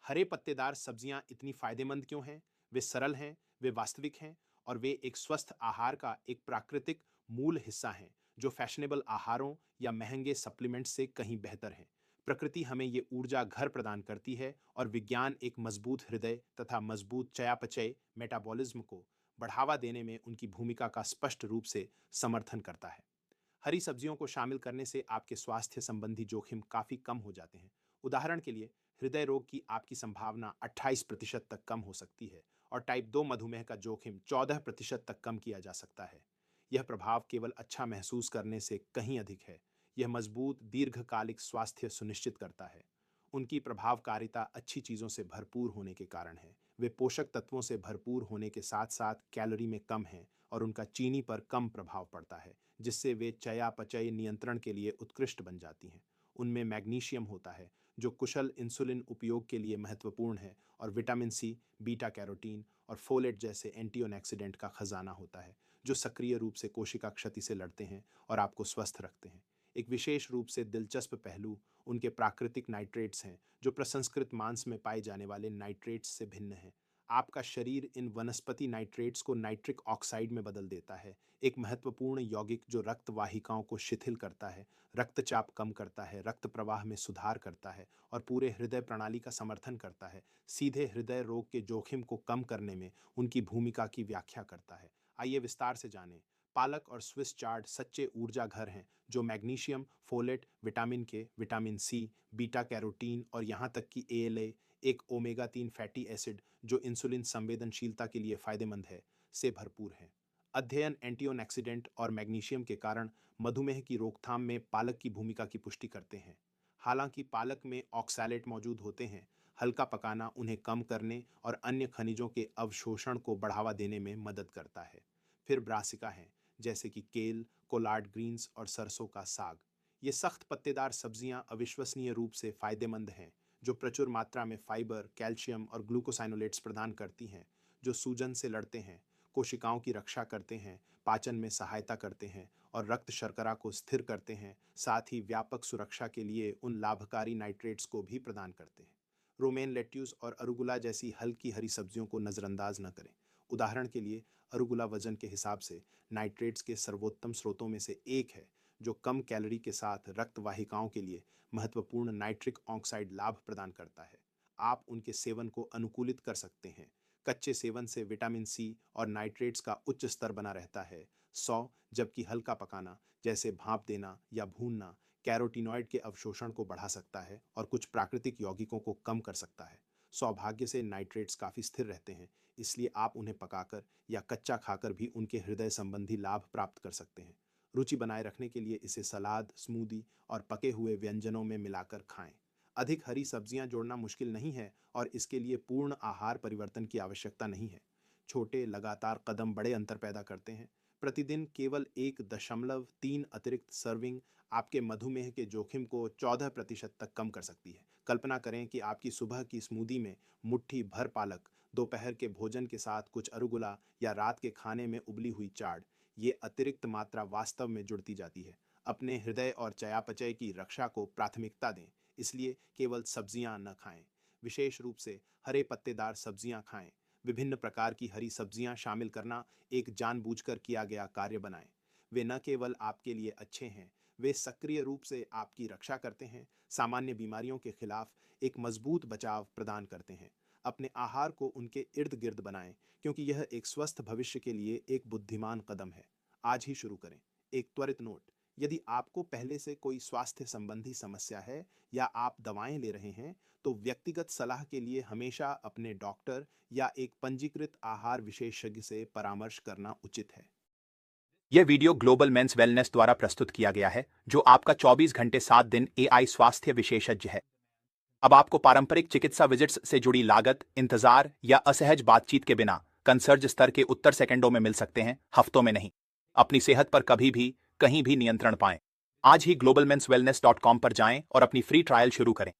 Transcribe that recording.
हरे पत्तेदार सब्जियां इतनी फायदेमंद क्यों हैं? वे सरल हैं, वे वास्तविक हैं और वे एक स्वस्थ आहार का एक प्राकृतिक मूल हिस्सा हैं जो फैशनेबल आहारों या महंगे सप्लीमेंट्स से कहीं बेहतर हैं। प्रकृति हमें ये ऊर्जा घर प्रदान करती है और विज्ञान एक मजबूत हृदय तथा मजबूत चयापचय मेटाबॉलिज्म को बढ़ावा देने में उनकी भूमिका का स्पष्ट रूप से समर्थन करता है। हरी सब्जियों को शामिल करने से आपके स्वास्थ्य संबंधी जोखिम काफी कम हो जाते हैं। उदाहरण के लिए, हृदय रोग की आपकी संभावना 28% तक कम हो सकती है और टाइप 2 मधुमेह का जोखिम 14% तक कम किया जा सकता है। यह प्रभाव केवल अच्छा महसूस करने से कहीं अधिक है। यह मजबूत दीर्घकालिक स्वास्थ्य सुनिश्चित करता है। उनकी प्रभावकारिता अच्छी चीजों से भरपूर होने के कारण है। वे पोषक तत्वों से भरपूर होने के साथ साथ कैलोरी में कम हैं और उनका चीनी पर कम प्रभाव पड़ता है, जिससे वे चयापचय नियंत्रण के लिए उत्कृष्ट बन जाती हैं। उनमें मैग्नीशियम होता है, जो कुशल इंसुलिन उपयोग के लिए महत्वपूर्ण है, और विटामिन सी, बीटा कैरोटीन और फोलेट जैसे एंटीऑक्सीडेंट का खजाना होता है, जो सक्रिय रूप से कोशिका क्षति से लड़ते हैं और आपको स्वस्थ रखते हैं। एक विशेष रूप से दिलचस्प पहलू उनके प्राकृतिक नाइट्रेट्स हैं, जो प्रसंस्कृत मांस में पाए जाने वाले नाइट्रेट्स से भिन्न हैं। आपका शरीर इन वनस्पति नाइट्रेट्स को नाइट्रिक ऑक्साइड में बदल देता है, एक महत्वपूर्ण यौगिक जो रक्त वाहिकाओं को शिथिल करता है, रक्तचाप कम करता है, रक्त प्रवाह में सुधार करता है और पूरे हृदय प्रणाली का समर्थन करता है। सीधे हृदय रोग के जोखिम को कम करने में उनकी भूमिका की व्याख्या करता है। आइए विस्तार से जानें। पालक और स्विस चार्ड सच्चे ऊर्जा घर हैं, जो मैग्नीशियम, फोलेट, विटामिन के, विटामिन सी, बीटा कैरोटीन और यहाँ तक कि एएलए, एक ओमेगा 3 फैटी एसिड जो इंसुलिन संवेदनशीलता के लिए फायदेमंद है, से भरपूर हैं। अध्ययन एंटीऑक्सीडेंट और मैग्नीशियम के कारण मधुमेह की रोकथाम में पालक की भूमिका की पुष्टि करते हैं। हालांकि पालक में ऑक्सैलेट मौजूद होते हैं, हल्का पकाना उन्हें कम करने और अन्य खनिजों के अवशोषण को बढ़ावा देने में मदद करता है। फिर ब्रासिका हैं, जैसे कि केल, कोलार्ड ग्रीन्स और सरसों का साग। ये सख्त पत्तेदार सब्जियां अविश्वसनीय रूप से फायदेमंद हैं, जो प्रचुर मात्रा में फाइबर, कैल्शियम और ग्लूकोसाइनोलेट्स प्रदान करती हैं, जो सूजन से लड़ते हैं, कोशिकाओं की रक्षा करते हैं, पाचन में सहायता करते हैं और रक्त शर्करा को स्थिर करते हैं। साथ ही व्यापक सुरक्षा के लिए उन लाभकारी नाइट्रेट्स को भी प्रदान करते हैं। रोमेन लेट्यूस और अरुगुला जैसी हल्की हरी सब्जियों को नज़रअंदाज न करें। उदाहरण के लिए, अरुगुला वजन के हिसाब से नाइट्रेट्स के सर्वोत्तम स्रोतों में से एक है, जो कम कैलोरी के साथ रक्त वाहिकाओं के लिए महत्वपूर्ण नाइट्रिक ऑक्साइड लाभ प्रदान करता है। आप उनके सेवन को अनुकूलित कर सकते हैं। कच्चे सेवन से विटामिन सी और नाइट्रेट्स का उच्च स्तर बना रहता है। 100, जबकि हल्का पकाना, जैसे भाप देना या भूनना, कैरोटीनॉइड के अवशोषण को बढ़ा सकता है और कुछ प्राकृतिक यौगिकों को कम कर सकता है। सौभाग्य से नाइट्रेट्स काफ़ी स्थिर रहते हैं, इसलिए आप उन्हें पकाकर या कच्चा खाकर भी उनके हृदय संबंधी लाभ प्राप्त कर सकते हैं। रुचि बनाए रखने के लिए इसे सलाद, स्मूदी और पके हुए व्यंजनों में मिलाकर खाएं। अधिक हरी सब्जियां जोड़ना मुश्किल नहीं है और इसके लिए पूर्ण आहार परिवर्तन की आवश्यकता नहीं है। छोटे लगातार कदम बड़े अंतर पैदा करते हैं। प्रतिदिन केवल 1.3 अतिरिक्त सर्विंग आपके मधुमेह के जोखिम को 14% तक कम कर सकती है। कल्पना करें कि आपकी सुबह की स्मूदी में मुट्ठी भर पालक, दोपहर के भोजन के साथ कुछ अरुगुला या रात के खाने में उबली हुई चाट। ये अतिरिक्त मात्रा वास्तव में जुड़ती जाती है। अपने हृदय और चयापचय की रक्षा को प्राथमिकता दें, इसलिए केवल सब्जियां न खाएं। विशेष रूप से हरे पत्तेदार सब्जियां खाएं। विभिन्न प्रकार की हरी सब्जियां शामिल करना एक जानबूझकर किया गया कार्य बनाएं। वे न केवल आपके लिए अच्छे हैं, वे सक्रिय रूप से आपकी रक्षा करते हैं, सामान्य बीमारियों के खिलाफ एक मजबूत बचाव प्रदान करते हैं। अपने आहार को उनके इर्द गिर्द बनाएं, क्योंकि यह एक स्वस्थ भविष्य के लिए एक बुद्धिमान कदम है। आज ही शुरू करें। एक त्वरित नोट: यदि आपको पहले से कोई स्वास्थ्य संबंधी समस्या है या आप दवाएं ले रहे हैं, तो व्यक्तिगत सलाह के लिए हमेशा अपने डॉक्टर या एक पंजीकृत आहार विशेषज्ञ से परामर्श करना उचित है। यह वीडियो ग्लोबल मेंस वेलनेस द्वारा प्रस्तुत किया गया है, जो आपका 24 घंटे 7 दिन एआई स्वास्थ्य विशेषज्ञ है। अब आपको पारंपरिक चिकित्सा विजिट्स से जुड़ी लागत, इंतजार या असहज बातचीत के बिना कंसर्ज स्तर के उत्तर सेकंडों में मिल सकते हैं, हफ्तों में नहीं। अपनी सेहत पर कभी भी, कहीं भी नियंत्रण पाएं। आज ही globalmenswellness.com पर जाएं और अपनी फ्री ट्रायल शुरू करें।